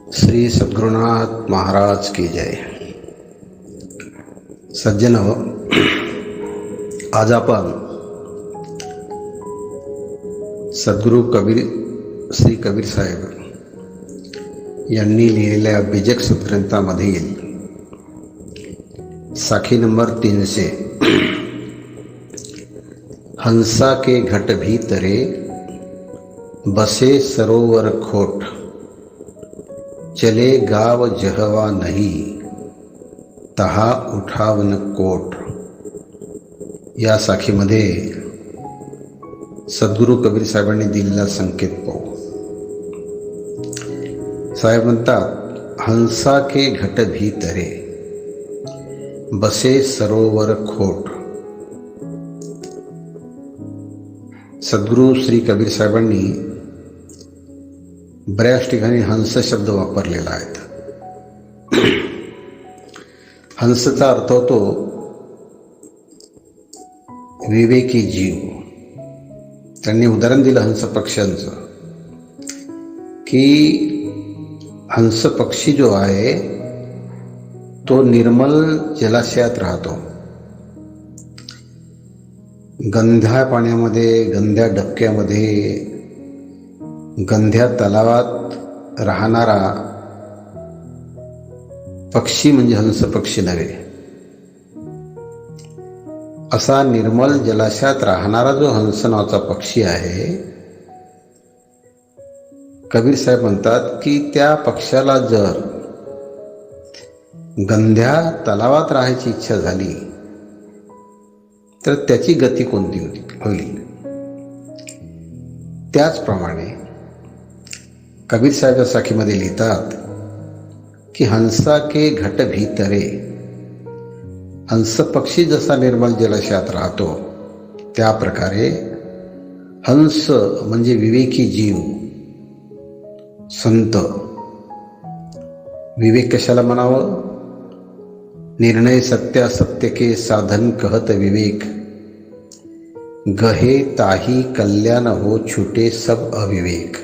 श्री सद्गुरुनाथ महाराज की जय। सज्जनो, आज आपण सद्गुरु श्री कबीर साहेब यांनी लिहिलेल्या बीजक ग्रंथामधील साखी नंबर 300 हंसा के घट भीतरे बसे सरोवर खोट, चले गाव जहवा नहीं तहा उठावन कोट, या साखीमध्ये सद्गुरु कबीर साहेबांनी दिलेला संकेत पाहू. साहेब म्हणतात, हंसा के घट भीतरे बसे सरोवर खोट. सद्गुरु श्री कबीर साहेबांनी बऱ्याच ठिकाणी हंस शब्द वापरलेला आहे. हंसचा अर्थ होतो विवेकी जीव. त्यांनी उदाहरण दिलं हंस पक्ष्यांचं, की हंस पक्षी जो आहे तो निर्मल जलाशयात राहतो. गंध्या पाण्यामध्ये, गंध्या डबक्यामध्ये, गंध्या तलावात राहणारा पक्षी म्हणजे हंस पक्षी नव्हे. असा निर्मल जलाशयात राहणारा जो हंस नावाचा पक्षी आहे, कबीर साहेब म्हणतात की त्या पक्षाला जर गंध्या तलावात राहायची इच्छा झाली तर त्याची गती कोणती होईल. त्याचप्रमाणे कबीर साहेब साखीमध्ये लिहितात की हंसा के घट भीतरे, हंस पक्षी जसा निर्मल जलाशयात राहतो त्या प्रकारे हंस म्हणजे विवेकी जीव, संत. विवेक कशाला म्हणावं? निर्णय सत्यासत्य के साधन कहत विवेक, गहे ताही कल्याण हो छूटे सब अविवेक.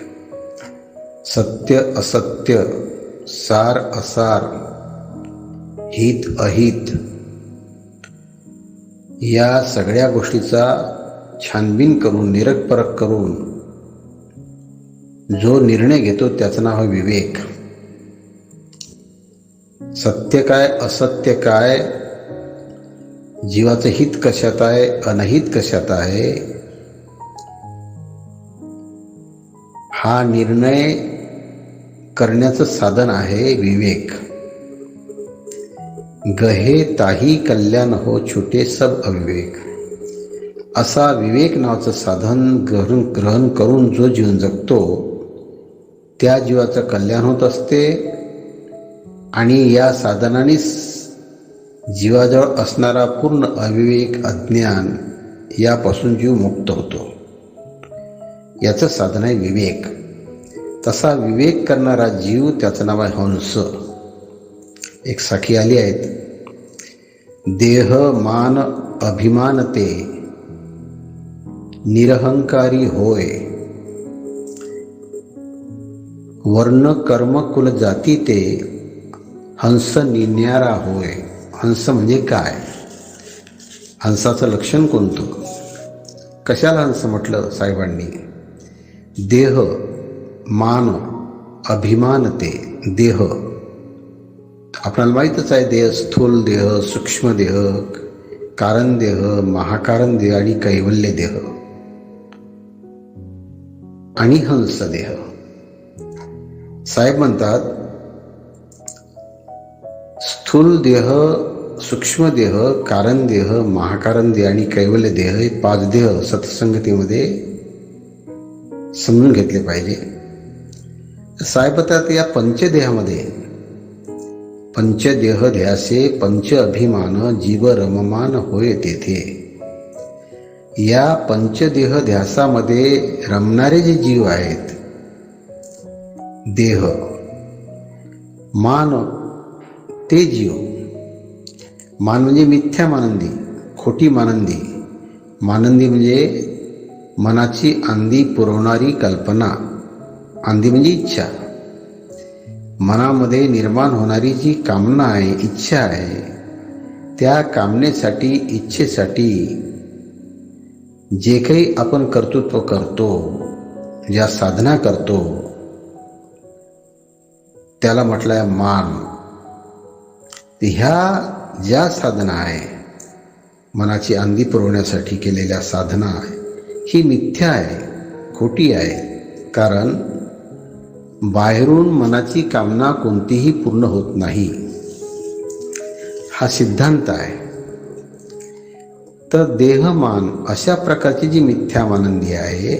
सत्य असत्य, सार असार, हित अहित या सगळ्या गोष्टीचा छानबीन करून, निरख परख करून जो निर्णय घेतो त्याचं नाव आहे विवेक. सत्य काय, असत्य काय, जीवाचं हित कशात आहे, अनहित कशात आहे, हा निर्णय करण्याचं साधन आहे विवेक. गहे ताही कल्याण हो छुटे सब अविवेक. असा विवेक नावाचं साधन ग्रहण करून जो जीवन जगतो त्या जीवाचं कल्याण होत असते, आणि या साधनाने जीवाजवळ असणारा पूर्ण अविवेक, अज्ञान यापासून जीव मुक्त होतो. याचं साधन आहे विवेक. तसा विवेक करणारा जीव त्याचं नाव आहे हंस. एक साखी आली आहेत, देह मान अभिमान ते निरहंकारी होय, वर्ण कर्म कुल जाती ते हंस निन्यारा होय. हंस म्हणजे काय? हंसाचं लक्षण कोणतं? कशाला हंस म्हटलं साहेबांनी? देह मान अभिमान ते. देह आपल्याला माहीतच आहे, देह स्थूल देह, सूक्ष्म देह, कारण देह, महाकारण देह आणि कैवल्य देह, आणि हंस देह. साहेब म्हणतात, स्थूल देह, सूक्ष्म देह, कारण देह, महाकारण देह आणि कैवल्य देह हे 5 देह सत्संगतीमध्ये समजून घेतले पाहिजे. साहेब म्हणतात, या पंचदेहामध्ये पंचदेह ध्यासे पंच अभिमान जीव रममान होय तेथे. या पंचदेह ध्यासामध्ये रमणारे जे जीव आहेत, देह मान ते जीव. मान म्हणजे मिथ्या मानंदी, खोटी मानंदी. मानंदी म्हणजे मनाची अंधी पुरवणारी कल्पना. अंधी म्हणजे इच्छा. मनामध्ये निर्माण होणारी जी कामना आहे, इच्छा आहे, त्या कामनेसाठी, इच्छेसाठी जे काही आपण कर्तृत्व करतो, ज्या साधना करतो, त्याला म्हटलं आहे मान. ह्या ज्या साधना आहे, मनाची अंधी पुरवण्यासाठी केलेल्या साधना आहे, ही मिथ्या आहे, खोटी आहे. कारण बाहेरून मनाची कामना कोणतीही पूर्ण होत नाही, हा सिद्धांत आहे. तर देहमान अशा प्रकारची जी मिथ्या मानंदी आहे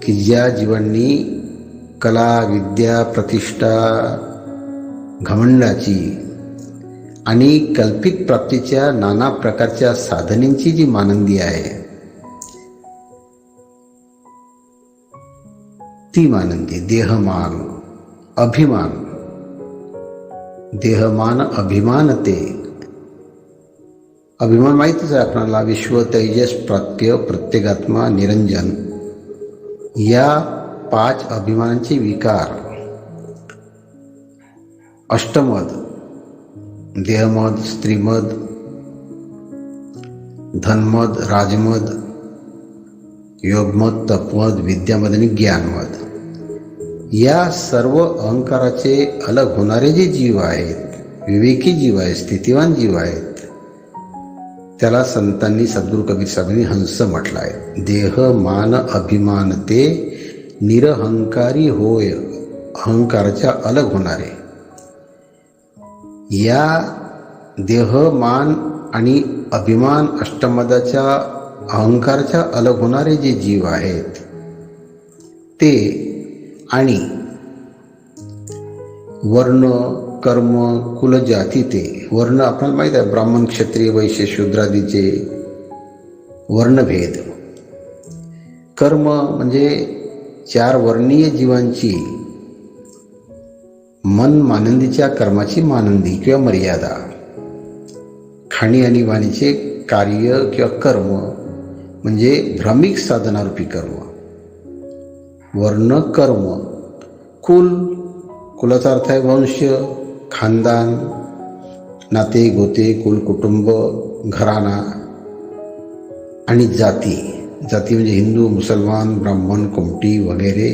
की ज्या जीवांनी कला, विद्या, प्रतिष्ठा, घमंडाची आणि कल्पित प्राप्तीच्या नाना प्रकारच्या साधनेची जी मानंदी आहे, ती मानंदी देहमान, अभिमान. देहमान अभिमानते. अभिमान माहीतच आहे आपल्याला. विश्व, तेजस, प्राप्य, प्रत्येगात्मा, निरंजन या 5 अभिमानांचे विकार. अष्टमद, देहमद, स्त्रीमद, धनमद, राजमद, योगमद, तपमद, विद्यामद आणि ज्ञानमद. या सर्व अहंकाराचे अलग होणारे जे जीव आहेत, विवेकी जीव आहेत, स्थितिवान जीव आहेत, त्याला संतांनी, सद्गुरू कबीर साहेबांनी हंस म्हटलं आहे. देह मान अभिमान ते निरहंकारी होय, अहंकाराच्या अलग होणारे. या देह, मान आणि अभिमान, अष्टमदाच्या अहंकाराच्या अलग होणारे जे जीव आहेत ते, आणि वर्ण, कर्म, कुल, जाती. ते वर्ण आपल्याला माहीत आहे, ब्राह्मण, क्षत्रिय, वैश्य, शूद्रादीचे वर्णभेद. कर्म म्हणजे 4 वर्णीय जीवांची मन मानंदीच्या कर्माची मानंदी किंवा मर्यादा. खाणी आणि वाणीचे कार्य किंवा कर्म म्हणजे भ्रमिक साधनारूपी कर्म. वर्ण, कर्म. कुल, कुलाचा अर्थ आहे वंश, खानदान, नाते गोते, कुल, कुटुंब, घराणा. आणि जाती. जाती म्हणजे हिंदू, मुसलमान, ब्राह्मण, कुमटी वगैरे.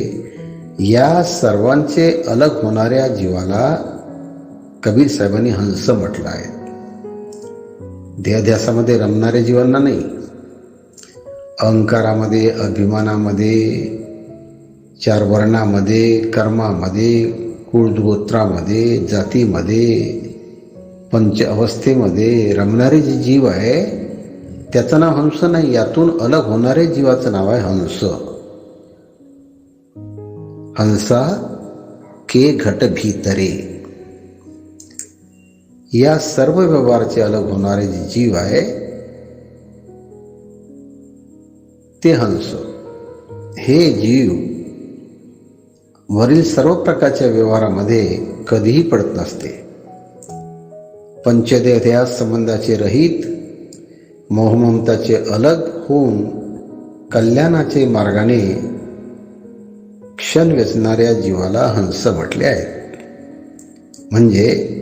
या सर्वांचे अलग होणाऱ्या जीवाला कबीर साहेबांनी हंस म्हटलं आहे. देहध्यासामध्ये रमणाऱ्या जीवांना नाही. अहंकारामध्ये, अभिमानामध्ये, 4 वर्णामध्ये, कर्मामध्ये, कुळगोत्रामध्ये, जातीमध्ये, पंच अवस्थेमध्ये रमणारे जे जीव आहे त्याचं नाव हंस नाही. यातून अलग होणारे जीवाचं नाव आहे हंस. हंसा के घट भीतरे. या सर्व व्यवहाराचे अलग होणारे जे जीव आहे ते हंस. हे जीव वरील सर्व प्रकारच्या व्यवहारामध्ये कधीही पडत नसते. पंचदेह संबंधाचे रहित, मोहममताचे अलग होऊन कल्याणाचे मार्गाने क्षण वेचणाऱ्या जीवाला हंस म्हटले आहे. म्हणजे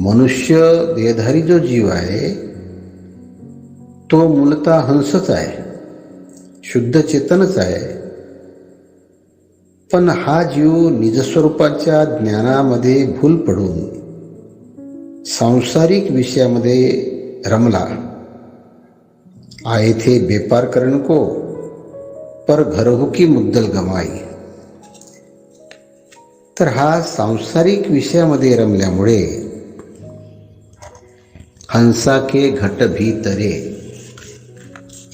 मनुष्य देहधारी जो जीव आहे तो मूलतः हंसच आहे, शुद्ध चेतनच आहे. पण हा जीव निजस्वरूपाच्या ज्ञानामध्ये भूल पडून सांसारिक विषयामध्ये रमला. आये थे बेपार करण को, पर घरहू की मुद्दल गमाई. तर हा सांसारिक विषयामध्ये रमल्यामुळे हंसा के घट भीतरे.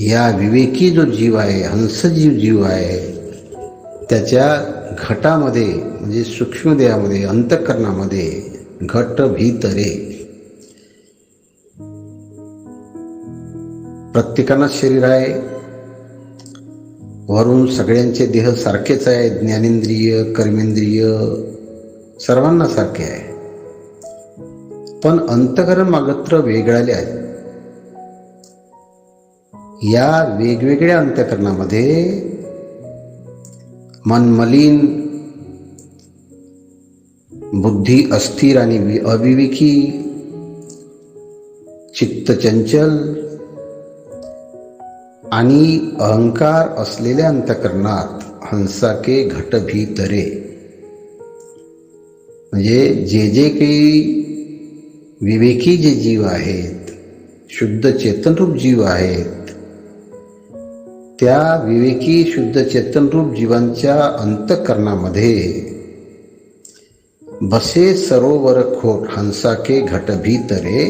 या विवेकी जो जीव आहे, हंस जीव आहे, त्याच्या घटामध्ये म्हणजे सूक्ष्म देहामध्ये, अंतःकरणामध्ये घट भीतरे. प्रत्येकाला शरीर आहे, वरून सगळ्यांचे देह सारखेच आहे. ज्ञानेंद्रिय, कर्मेंद्रिय सर्वांना सारखे आहे. पण अंतःकरण मागत्र वेगळाले आहेत. या वेगवेगळ्या अंतःकरणामध्ये मन मलिन बुद्धी अस्थिर आणि अविवेकी, चित्त चंचल आणि अहंकार असलेल्या अंतःकरणात हंसाके घट भीतरे, म्हणजे जे काही विवेकी जे जीव आहेत, शुद्ध चेतनरूप जीव आहेत, त्या विवेकी शुद्ध चेतनरूप जीवांच्या अंतःकरणामध्ये बसे सरोवर खोट हंसाके घट भीतरे,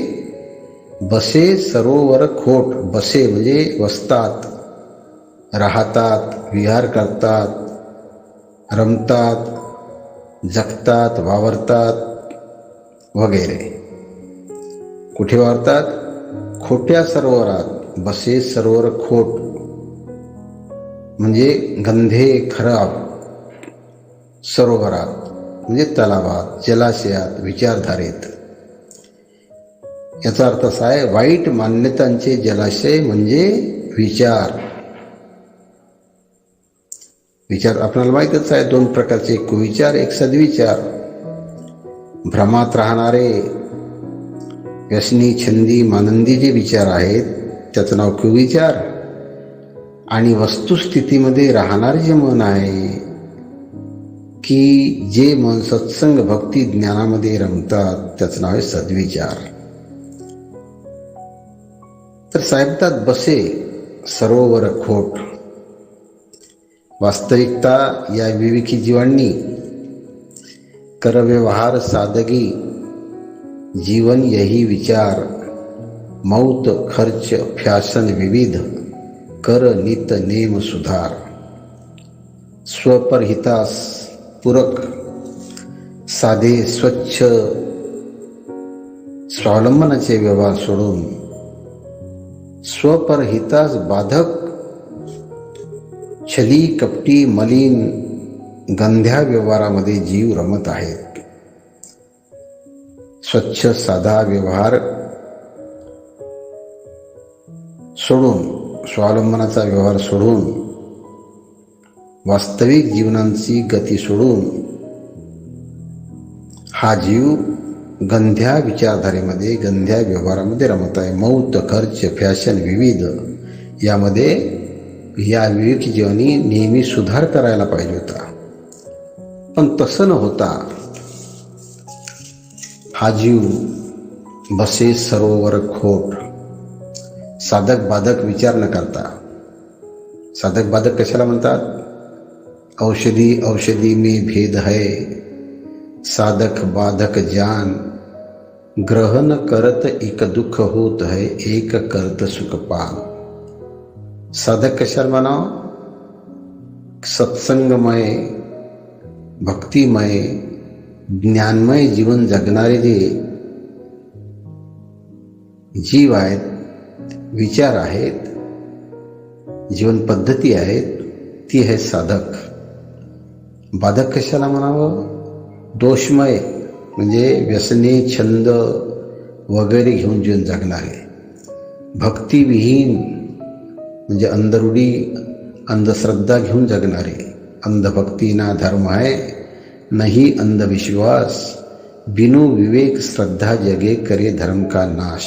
बसे सरोवर खोट, बसे म्हणजे वसतात, राहतात, विहार करतात, रमतात, जगतात, वावरतात वगैरे. कुठे वावरतात? खोट्या सरोवरात. बसे सरोवर खोट म्हणजे गंधे खराब सरोवरात, म्हणजे तलावात, जलाशयात, विचारधारेत. याचा अर्थ असा आहे, वाईट मान्यतांचे जलाशय म्हणजे विचार. विचार आपल्याला माहीतच आहे, दोन प्रकारचे, एक कुविचार, एक सद्विचार. भ्रमात राहणारे व्यसनी, छंदी, मानंदी जे विचार आहेत त्याचं नाव कुविचार. आणि वस्तुस्थितीमध्ये राहणारे जे मन आहे, की जे मन सत्संग, भक्ती, ज्ञानामध्ये रमतात, त्याचं नाव आहे सद्विचार. तर साहेबतात बसे सरोवर खोट. वास्तविकता या विवेकी जीवांनी करव्यवहार सादगी, जीवन यही विचार, मौत खर्च फॅशन विविध, कर नित नेम सुधार. स्वपरहितास पूरक साधे स्वच्छ स्वावलंबनाचे व्यवहार सोडून स्वपरहितास बाधक छली, कपटी, मलिन, गंध्या व्यवहारामध्ये जीव रमत आहेत. स्वच्छ साधा व्यवहार सोडून, स्वावलंबनाचा व्यवहार सोडून, वास्तविक जीवनाची गती सोडून हा जीव गंध्या विचारधारेमध्ये, गंध्या व्यवहारामध्ये रमत आहे. मौत खर्च फॅशन विविध, यामध्ये या विवेकी जीवानी नेहमी सुधार करायला पाहिजे होता. पण तसं न होता हा जीव बसे सरोवर खोट, साधक बाधक विचार न करता. साधक बाधक कशाला म्हणतात? औषधी औषधी में भेद है, साधक बाधक जान, ग्रहण करत एक दुःख होत है, एक करत सुख पान. साधक कशाला म्हणावं? सत्संगमय, भक्तिमय, ज्ञानमय जीवन जगणारे जे जीव आहेत, विचार आहेत, जीवन पद्धती आहेत, ती आहे साधक. बाधक कशाला म्हणावं? दोषमय, म्हणजे व्यसने, छंद वगैरे घेऊन जीवन जगणारे. भक्तिविहीन म्हणजे अंधरूढी, अंधश्रद्धा घेऊन जगणारे. अंधभक्ती ना धर्म है, नहीं अंधविश्वास, बिनु विवेक श्रद्धा जगे करे धर्म का नाश.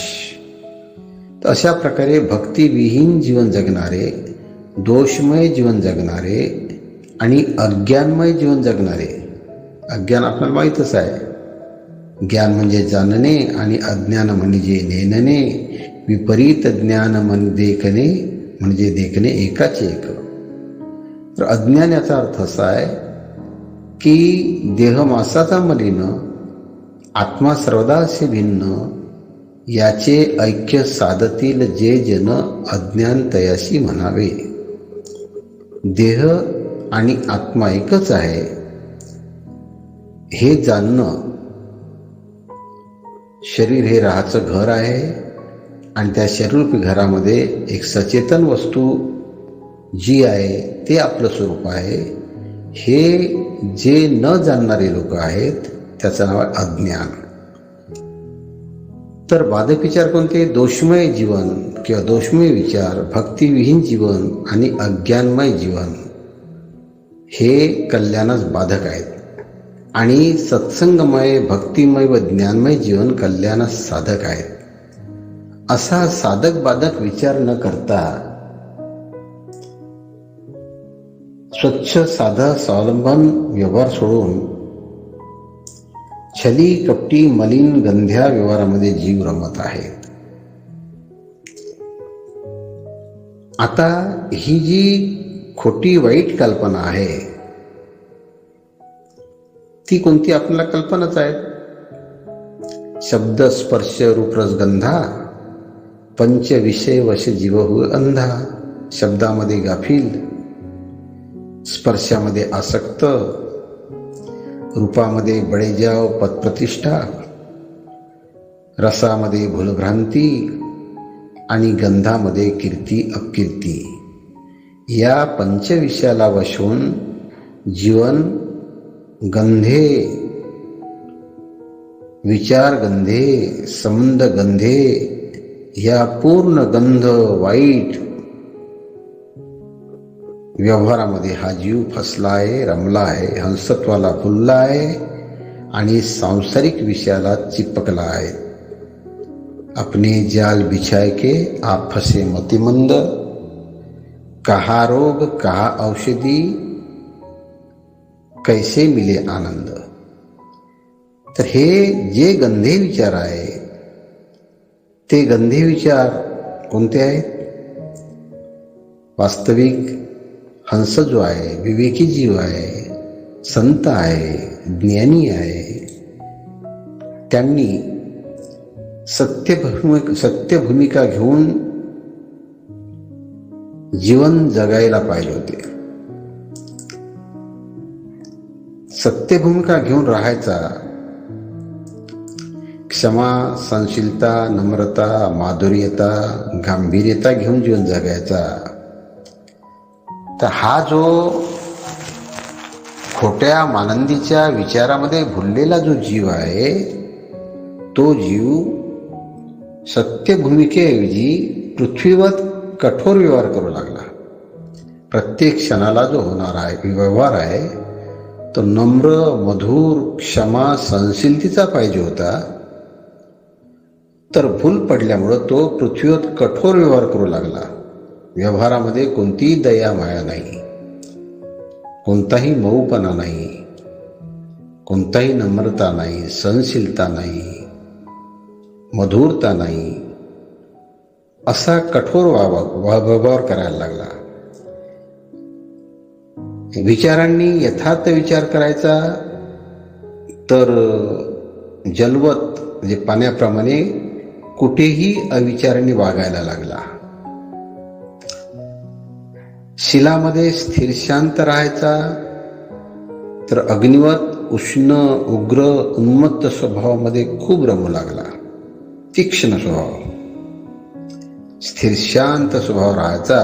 तर अशा प्रकारे भक्तिविहीन जीवन जगणारे, दोषमय जीवन जगणारे आणि अज्ञानमय जीवन जगणारे. अज्ञान आपल्याला माहीतच आहे. ज्ञान म्हणजे जाणणे आणि अज्ञान म्हणजे नेणणे. विपरीत ज्ञान मन देखणे म्हणजे देखणे एकाच एक. तर अज्ञान याचा अर्थ असा आहे की देह मासाचा मलिन, आत्मा सर्वदासे भिन्न, याचे ऐक्य साधतील जे जन अज्ञान तयाशी म्हणावे. देह आणि आत्मा एकच आहे हे जाणणं. शरीर हे राहाचं घर आहे आणि त्या शरीरूपी घरामध्ये एक सचेतन वस्तू जी आहे ते आपलं स्वरूप आहे. हे जे न जाणणारे लोक आहेत त्याचं नाव आहे अज्ञान. तर बाधक विचार कोणते? दोषमय जीवन किंवा दोषमय विचार, भक्तिविहीन जीवन आणि अज्ञानमय जीवन हे कल्याणास बाधक आहेत. आणि सत्संगमय, भक्तिमय व ज्ञानमय जीवन कल्याणास साधक आहेत. असा साधक बाधक विचार न करता स्वच्छ साधा स्वावलंबन व्यवहार सोडून छली कपटी मलिन गंध्या व्यवहारामध्ये जीव रमत आहेत. आता ही जी खोटी वाईट कल्पना आहे ती कोणती आपल्याला कल्पनाच आहे. शब्द स्पर्श रूपरसगंधा पंच विषय वश जीव होय अंधा. शब्दामध्ये गाफील, स्पर्शामध्ये आसक्त, रूपामध्ये बडेजाव पदप्रतिष्ठा, रसामध्ये भूलभ्रांती आणि गंधामध्ये कीर्ती अपकीर्ती. या पंचविषयाला वश होऊन जीवन गंधे, विचार गंधे, संबंध गंधे, या पूर्ण गंध वाईट व्यवहारामध्ये हा जीव फसला आहे, रमला आहे, हंसत्वाला फुलला आहे आणि सांसारिक विषयाला चिपकला आहे. अपने जाल बिछाए के आप फसे मतिमंद, कहा रोग कहा औषधी, कैसे मिले आनंद. तर हे जे गंधे विचार आहे ते गंधे विचार कोणते आहेत? वास्तविक हंस जो आहे, विवेकी जीव आहे, संत आहे, ज्ञानी आहे, त्यांनी सत्य भूमिका घेऊन जीवन जगायला पाहिजे होते. सत्य भूमिका घेऊन राहायचा, क्षमा, सहनशीलता, नम्रता, माधुर्यता, गांभीर्यता घेऊन जीवन जगायचा. तर हा जो खोट्या मानंदीच्या विचारामध्ये भुललेला जो जीव आहे तो जीव सत्य भूमिकेऐवजी पृथ्वीवर कठोर व्यवहार करू लागला. प्रत्येक क्षणाला जो होणार आहे व्यवहार आहे तो नम्र, मधुर, क्षमा, सहनशीलतेचा पाहिजे होता. तर भूल पडल्यामुळं तो पृथ्वीवर कठोर व्यवहार करू लागला. व्यवहारामध्ये कोणतीही दया माया नाही, कोणताही मऊपणा नाही, कोणताही नम्रता नाही, सहनशीलता नाही, मधुरता नाही, असा कठोर व्यवहार करायला लागला. विचारांनी यथार्थ विचार करायचा तर जलवत म्हणजे पाण्याप्रमाणे कुठेही अविचारांनी वागायला लागला. शिलामध्ये स्थिर शांत राहायचा तर अग्निवत उष्ण, उग्र, उन्मत्त स्वभावामध्ये खूप रमू लागला. तीक्ष्ण स्वभाव, स्थिर शांत स्वभाव राहायचा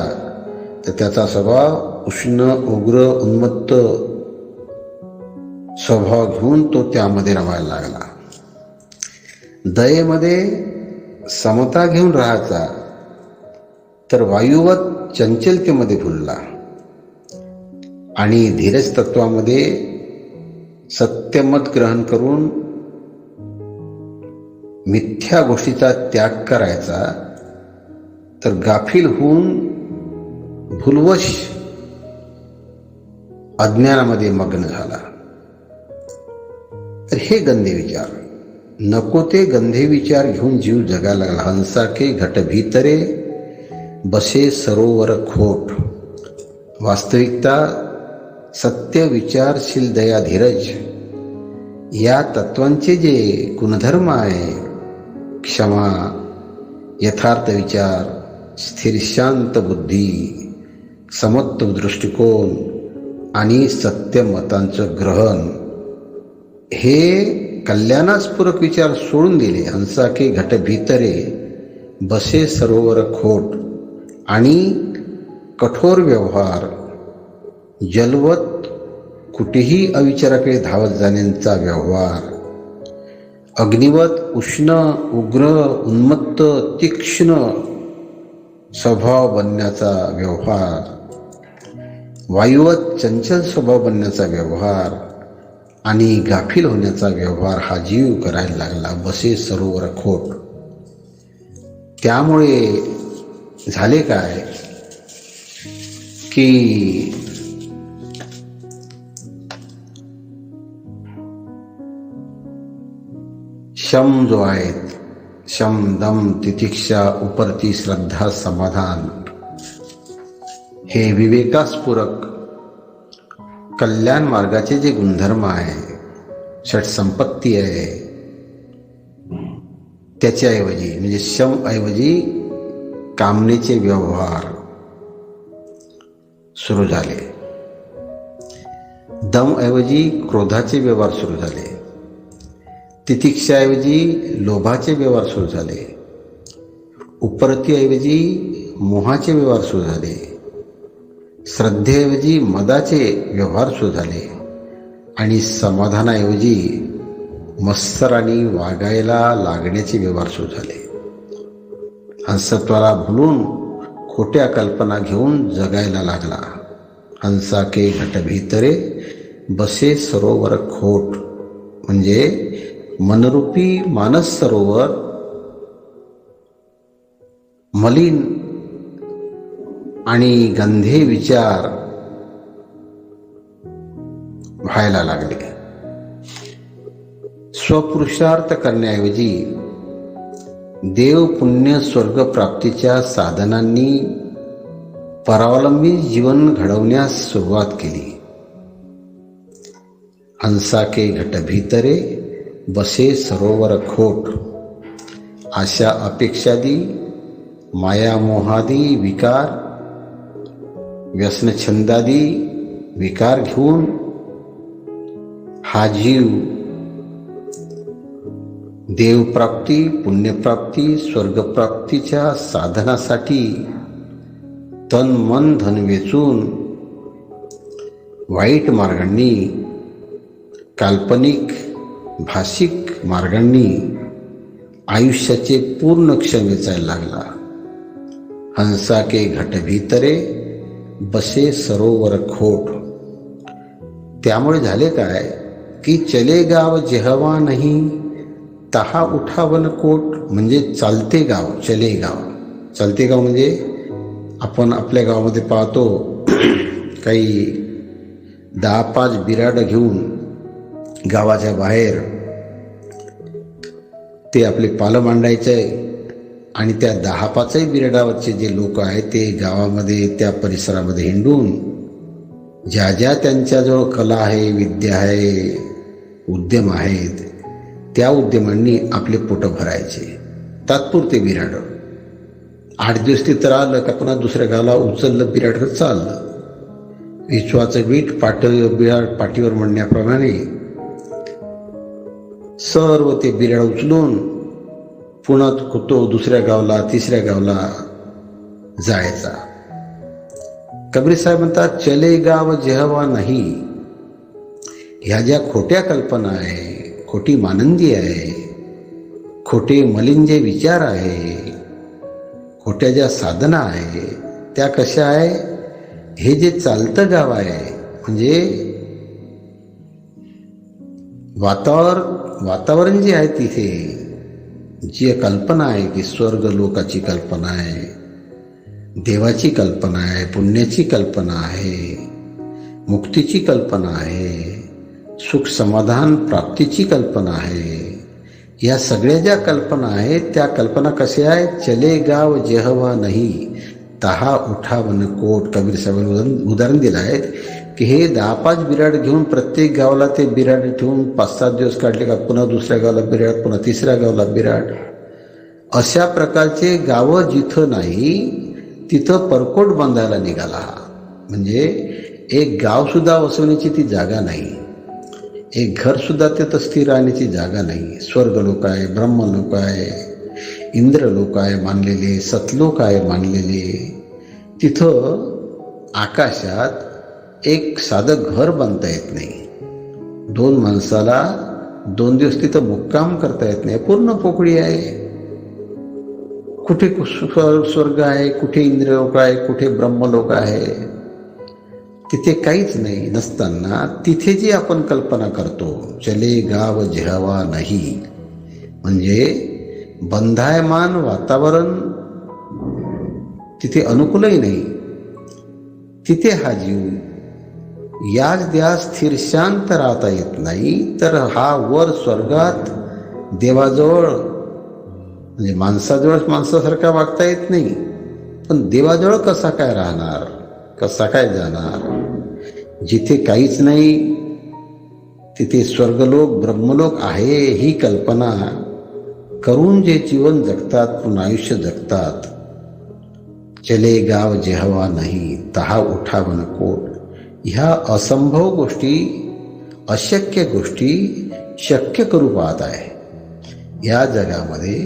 तर त्याचा स्वभाव उष्ण, उग्र, उन्मत्त स्वभाव घेऊन तो त्यामध्ये रमायला लागला. दयेमध्ये समता घेऊन राहायचा तर वायुवत चंचलतेमध्ये फुलला. आणि धीरज तत्वामध्ये सत्यमत ग्रहण करून मिथ्या गोष्टीचा त्याग करायचा तर गाफील होऊन भूलवश अज्ञानामध्ये मग्न झाला. तर हे गंधे विचार, नको ते गंधे विचार घेऊन जीव जगायला लागला. हंसाके घट भीतरे बसे सरोवर खोट. वास्तविकता सत्य, विचारशील, दया, धीरज या तत्वांचे जे गुणधर्म आहे, क्षमा, यथार्थ विचार, स्थिर शांत बुद्धी, समत्व दृष्टिकोन आणि सत्य मतांचं ग्रहण, हे कल्याणास्पूरक विचार सोडून दिले. हंसाके घट भीतरे बसे सरोवर खोट आणि कठोर व्यवहार, जलवत कुठेही अविचाराकडे धावत जाण्याचा व्यवहार, अग्निवत उष्ण, उग्र, उन्मत्त, तीक्ष्ण स्वभाव बनण्याचा व्यवहार, वायुवत चंचल स्वभाव बनण्याचा व्यवहार आणि गाफील होण्याचा व्यवहार हा जीव करायला लागला. बसे सरोवर खोट. त्यामुळे झाले काय की शम जो आहेत, शम दम तितिक्षा उपरती श्रद्धा समाधान, हे विवेकास्पूरक कल्याण मार्गाचे जे गुणधर्म आहे, षट संपत्ती आहे, त्याच्याऐवजी म्हणजे शम ऐवजी कामनेचे व्यवहार सुरू झाले. दम ऐवजी क्रोधाचे व्यवहार सुरू झाले. तितिक्षाऐवजी लोभाचे व्यवहार सुरू झाले. उपरतीऐवजी मोहाचे व्यवहार सुरू झाले. श्रद्धेऐवजी मदाचे व्यवहार सुरू झाले. आणि समाधानाऐवजी मत्सराने वागायला लागण्याचे व्यवहार सुरू झाले. हंसत्वाला भुलून खोट्या कल्पना घेऊन जगायला लागला. हंसा के घट भीतरे बसे सरोवर खोट, म्हणजे मनरूपी मानस सरोवर मलिन आणि गंधे विचार व्हायला लागले. स्वपुरुषार्थ करण्याऐवजी देव पुण्य स्वर्ग प्राप्तीच्या साधनांनी परावलंबी जीवन घडवण्यास सुरुवात केली. हंसा के घट भीतरे बसे सरोवर खोट, आशा अपेक्षादी मायामोहादी विकार, व्यसनछंदादी विकार घेऊन हा जीव देवप्राप्ती, पुण्यप्राप्ती, स्वर्गप्राप्तीच्या साधनासाठी तन मन धन वेचून वाईट मार्गांनी, काल्पनिक भाषिक मार्गांनी आयुष्याचे पूर्ण क्षण वेचायला लागला. हंसा के घट भीतरे बसे सरोवर खोट. त्यामुळे झाले काय की चले गाव जेहवा नाही तहा उठावन कोट, म्हणजे चालते गाव, चले गाव. चालते गाव म्हणजे आपण आपल्या गावामध्ये पाहतो काही 10-5 बिराड घेऊन गावाच्या बाहेर ते आपले पालं मांडायचे आणि त्या 10-5 बिराडावरचे जे लोक आहेत ते गावामध्ये त्या परिसरामध्ये हिंडून ज्या ज्या त्यांच्याजवळ कला आहे, विद्या आहे, उद्यम आहेत, त्या उद्यमांनी आपले पोटं भरायचे. तात्पुरते बिराड 8 दिवस ते तर आलं का पुन्हा दुसऱ्या गावाला उचललं बिराड चाललं. विश्वाचं वीट बिराड पाठीवर म्हणण्याप्रमाणे सर्व ते बिराड उचलून पुन्हा तो दुसऱ्या गावाला, तिसऱ्या गावाला जायचा. कबीर साहेब म्हणतात चले गाव जेहवा नाही. ह्या ज्या खोट्या कल्पना आहे, खोटी मानंदी आहे, खोटे मलिन जे विचार आहे, खोट्या ज्या साधना आहे, त्या कशा आहे, हे जे चालतं गाव आहे म्हणजे वातावरण जे आहे तिथे जी कल्पना आहे की स्वर्ग लोकाची कल्पना आहे, देवाची कल्पना आहे, पुण्याची कल्पना आहे, मुक्तीची कल्पना आहे, सुख समाधान प्राप्तीची कल्पना आहे, या सगळ्या ज्या कल्पना आहेत त्या कल्पना कशा आहेत, चले गाव जेहवा नाही तहा उठावन कोट. कबीर साहेबांनी उदाहरण दिलं आहे की हे 10-5 बिराड घेऊन प्रत्येक गावाला ते बिराड ठेवून 5-7 दिवस काढले का पुन्हा दुसऱ्या गावाला बिराड, पुन्हा तिसऱ्या गावाला बिराड, अशा प्रकारचे गावं जिथं नाही तिथं परकोट बांधायला निघाला. म्हणजे एक गावसुद्धा वसवण्याची ती जागा नाही, एक घरसुद्धा तिथं स्थिर राहण्याची जागा नाही. स्वर्ग लोक आहे, ब्रह्मलोक आहे, इंद्रलोक आहे मानलेले, सतलोक आहे मानलेले, तिथं आकाशात एक साधं घर बांधता येत नाही. 2 माणसाला 2 दिवस तिथं मुक्काम करता येत नाही, पूर्ण पोकळी आहे. कुठे स्वर्ग आहे, कुठे इंद्रलोक आहे, कुठे ब्रह्मलोक आहे. तिथे काहीच नाही नसताना तिथे जी आपण कल्पना करतो, चले गाव जेहवा नाही, म्हणजे बंधायमान वातावरण तिथे अनुकूलही नाही, तिथे हा जीव याच द्या स्थिर शांत राहता येत नाही, तर हा वर स्वर्गात देवाजवळ म्हणजे माणसाजवळ माणसासारखा वागता येत नाही, पण देवाजवळ कसा काय राहणार, कसा काय जाणार? जिथे काहीच नाही तिथे स्वर्गलोक ब्रह्मलोक आहे ही कल्पना करून जे जीवन जगतात, पूर्ण आयुष्य जगतात, चले गाव जेहवा नाही तहा उठाव नको, ह्या असंभव गोष्टी, अशक्य गोष्टी शक्य करू पाहत आहे. या जगामध्ये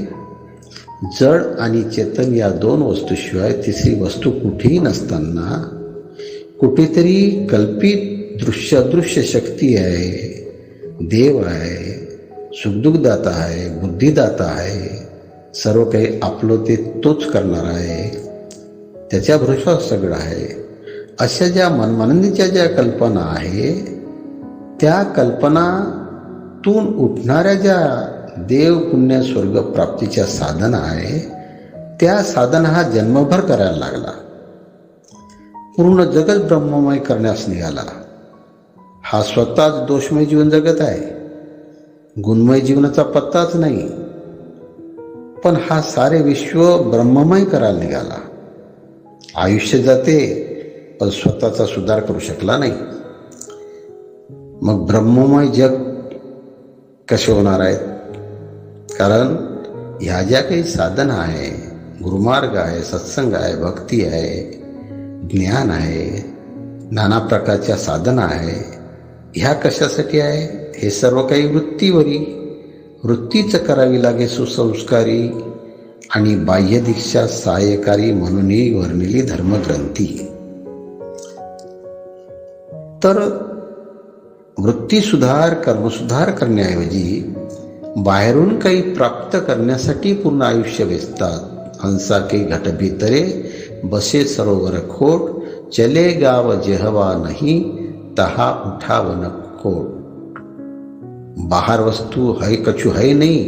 जड आणि चेतन या दोन वस्तूशिवाय तिसरी वस्तू कुठेही नसताना कुठेतरी कल्पित दृश्य अदृश्य शक्ती आहे, देव आहे, सुखदुःखदाता आहे, बुद्धिदाता आहे, सर्व काही आपलं ते तोच करणार आहे, त्याच्या भरोशावर सगळं आहे. अशा ज्या मनमानंदीच्या ज्या कल्पना आहे, त्या कल्पनातून उठणाऱ्या ज्या देव पुण्य स्वर्ग प्राप्तीच्या साधना आहे, त्या साधना हा जन्मभर करायला लागला, पूर्ण जगत ब्रह्ममय करण्यास निघाला. हा स्वतःच दोषमय जीवन जगत आहे, गुणमय जीवनाचा पत्ताच नाही, पण हा सारे विश्व ब्रह्ममय करायला निघाला. आयुष्य जाते पण स्वतःचा सुधार करू शकला नाही. मग ब्रह्ममय जग कसे होणार आहेत? कारण ह्या ज्या काही साधना आहे, गुरुमार्ग आहे, सत्संग आहे, भक्ती आहे, ज्ञान आहे, नाना प्रकारच्या साधना आहे, ह्या कशासाठी आहे? हे सर्व काही वृत्तीच करावी लागे, सुसंस्कारी आणि बाह्य दीक्षा सहाय्यकारी म्हणूनही वर्णिली धर्मग्रंथी. तर वृत्ती सुधार, कर्मसुधार करण्याऐवजी बाहेरून काही प्राप्त करण्यासाठी पूर्ण आयुष्य वेचतात. हंसा के घट भीतरे बसे सरोवर खोट, चले गाव जेहवा नाही तहा उठाव नकोट. बाहर वस्तू है कछु है नहीं,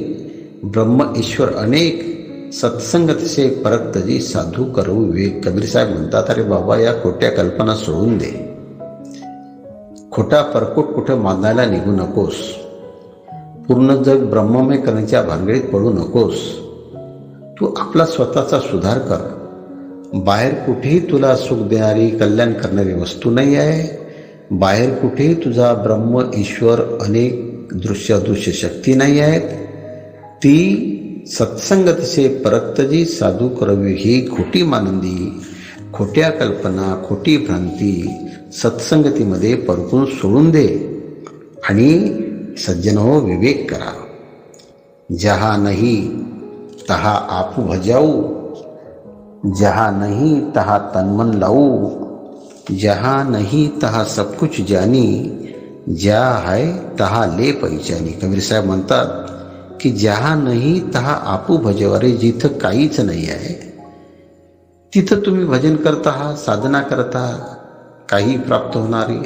ब्रह्म ईश्वर अनेक, सत्संगत से परक्त जी साधू करू विवेक. कबीर साहेब म्हणतात, अरे बाबा, या खोट्या कल्पना सोडून दे, खोटा परकोट कुठं मानायला निघू नकोस, पूर्ण जग ब्रह्ममय करण्याच्या भानगडीत पडू नकोस. तू आपला स्वतःचा सुधार कर. बाहेर कुठेही तुला सुख देणारी, कल्याण करणारी वस्तू नाही आहे. बाहेर कुठेही तुझा ब्रह्म ईश्वर अनेक दृश्य अदृश्य शक्ती नाही आहेत. ती सत्संगत से परक्त जी साधू करवी ही खोटी मानंदी, खोट्या कल्पना, खोटी भ्रांती सत्संगतीमध्ये परतून सोडून दे आणि सज्जन हो, विवेक करा. जहा नहीं तहा आपू भजाऊ, जहा नहीं तहा तनमन लाऊ, जहा नहीं तहा सब कुछ जानी, ज्या है तहा ले पहिचानी. कबीर साहेब म्हणतात की जहा नाही तहा आपू भजवारे. जिथं काहीच नाही आहे तिथं तुम्ही भजन करता, साधना करता, काही प्राप्त होणारी.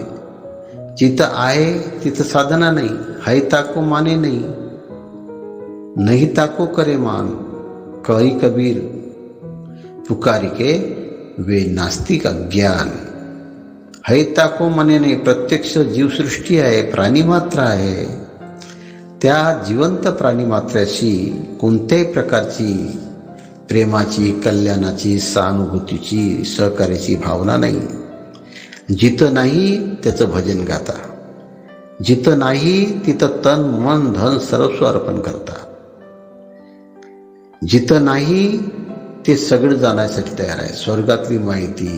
जिथं आहे तिथं साधना नाही. है ताको माने नहीं ताको करे मान. कही कबीर पुकारी के वे नास्तिक अज्ञान. है ताको माने नाही. प्रत्यक्ष जीवसृष्टी आहे, प्राणीमात्र आहे. त्या जिवंत प्राणीमात्राशी कोणत्याही प्रकारची प्रेमाची, कल्याणाची, सहानुभूतीची, सहकार्याची भावना नाही. जिथं नाही त्याचं भजन गाता, जिथं नाही तिथं तन मन धन सर्वस्व अर्पण करता. जिथं नाही ते सगळं जाण्यासाठी तयार आहे. स्वर्गातली माहिती,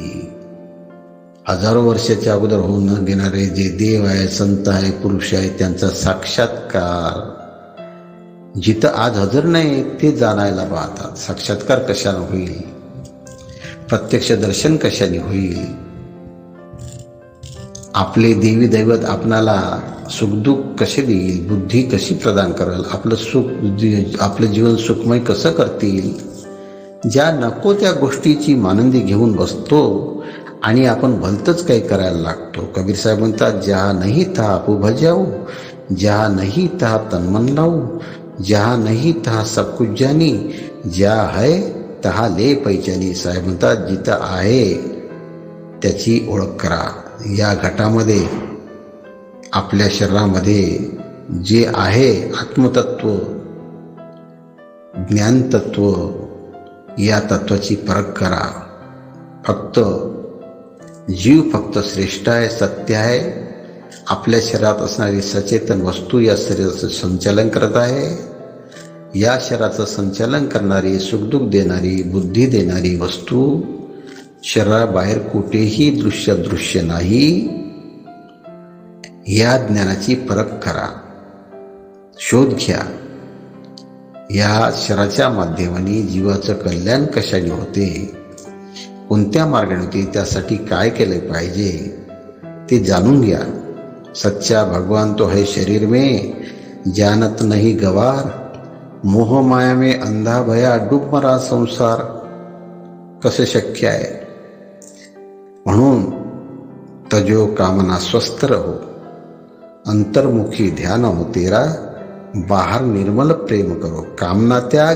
हजारो वर्षाच्या अगोदर होऊन घेणारे जे देव आहे, संत आहे, पुरुष आहे, त्यांचा साक्षात्कार जिथं आज हजर नाही ते जाणायला पाहतात. साक्षात्कार कशाने होईल? प्रत्यक्ष दर्शन कशाने होईल? आपले देवी दैवत आपणाला सुखदुःख कसे देईल, बुद्धी कशी प्रदान करेल, आपलं जीवन सुखमय कसं करतील? ज्या नको त्या गोष्टीची मानंदी घेऊन बसतो आणि आपण भलतंच काही करायला लागतो. कबीर साहेब म्हणतात, जहा नहीं था आपू भजाऊ, जहा नहीं था तन मन लाऊ, जहा नहीं था सब कुछ जानी, ज्या है तहा ले पैजानी. साहेब म्हणतात, जिथं आहे त्याची ओळख करा. या घटामध्ये आपल्या शरीरामध्ये जे आहे आत्मतत्व, ज्ञानतत्व, या तत्वाची परख करा. जीव फक्त श्रेष्ठ आहे, सत्य आहे. आपल्या शरीरात असणारी सचेतन वस्तू या शरीराचं संचालन करत आहे. या शरीराचं संचालन करणारी, सुखदुःख देणारी, बुद्धी देणारी वस्तू शरीराबाहेर कुठेही दृश्य नाही. या ज्ञानाची परख करा, शोध घ्या. या शरीराच्या माध्यमाने जीवाचं कल्याण कशाने होते, कोणत्या मार्गाने होते, त्यासाठी काय केले पाहिजे ते जाणून घ्या. सच्चा भगवान तो है शरीर में, जानत नहीं गवार, मोह माया में अंधा भया, डूब मरा संसार. कसे शक्य आहे? म्हणून तजो कामना स्वस्थ रहो, अंतर्मुखी ध्यान हो तेरा, बाहर निर्मल प्रेम करो. कामना त्याग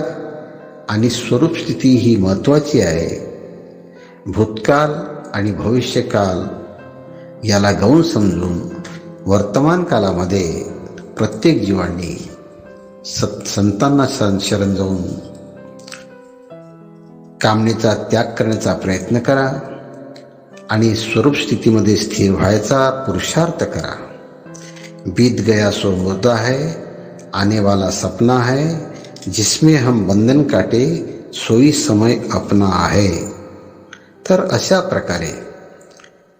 आणि स्वरूप स्थिती ही महत्वाची आहे. भूतकाल आणि भविष्यकाल याला गौण समजून वर्तमान कालामध्ये प्रत्येक जीवांनी संतांना शरण जाऊन कामनेचा त्याग करण्याचा प्रयत्न करा आणि स्वरूप स्थितीमध्ये स्थिर व्हायचा पुरुषार्थ करा. बीत गया सो मुद्दा है, आने वाला सपना है, जिसमें हम बंधन काटे सोई समय अपना आहे. तर अशा प्रकारे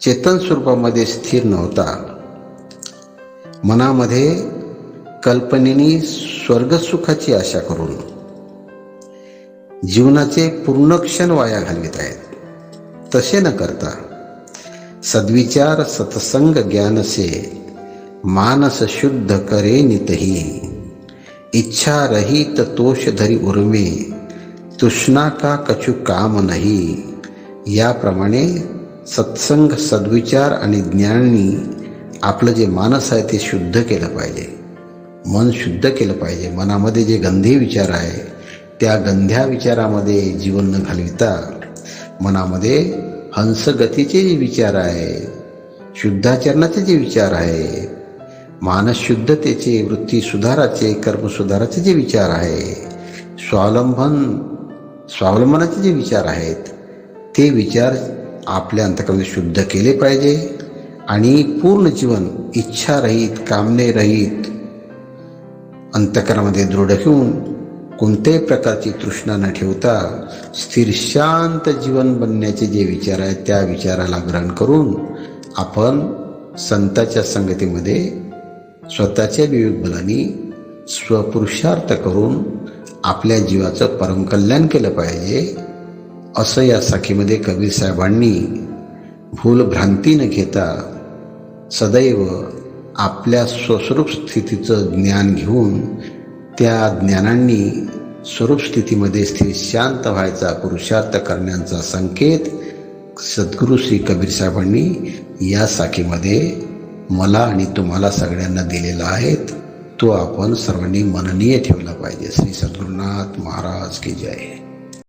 चेतन स्वरूपामध्ये स्थिर न होता मनामध्ये कल्पनेनी स्वर्गसुखाची आशा करून जीवनाचे पूर्ण क्षण वाया घालवित आहेत. तसे न करता सद्विचार सत्संग ज्ञान से मानस शुद्ध करे नितही, इच्छा रहित तोष धरी उर्मे, तृष्णा का कछु काम नहीं. याप्रमाणे सत्संग, सद्विचार आणि ज्ञानाने आपलं जे मानस आहे ते शुद्ध केलं पाहिजे, मन शुद्ध केलं पाहिजे. मनामध्ये जे गंधे विचार आहे त्या गंध्या विचारामध्ये जीवन न घालविता मनामध्ये हंसगतीचे जे विचार आहे, शुद्धाचरणाचे जे विचार आहे, मानस शुद्धतेचे, वृत्ती सुधाराचे, कर्म सुधाराचे जे विचार आहे, स्वावलंबनाचे जे विचार आहेत ते विचार आपल्या अंतःकरणामध्ये शुद्ध केले पाहिजे. आणि पूर्ण जीवन इच्छारहित, कामनेरहित अंतःकरणामध्ये दृढ घेऊन कोणत्याही प्रकारची तृष्णा न ठेवता स्थिर शांत जीवन बनण्याचे जे विचार आहेत त्या विचाराला ग्रहण करून आपण संतांच्या संगतीमध्ये स्वतःच्या विवेक बलाने स्वपुरुषार्थ करून आपल्या जीवाचं परमकल्याण केलं पाहिजे. असं या साखीमध्ये कबीर साहेबांनी भूल भ्रांती न घेता सदैव आपल्या स्वस्वरूप स्थितीचं ज्ञान घेऊन त्या ज्ञानांनी स्वरूप स्थितीमध्ये स्थिर शांत व्हायचा पुरुषार्थ करण्याचा संकेत सद्गुरू श्री कबीर साहेबांनी या साखीमध्ये मला आणि तुम्हाला सगळ्यांना दिलेला आहे. तो आपण सर्वांनी मननीय ठेवला पाहिजे. श्री सद्गुरुनाथ महाराज की जय.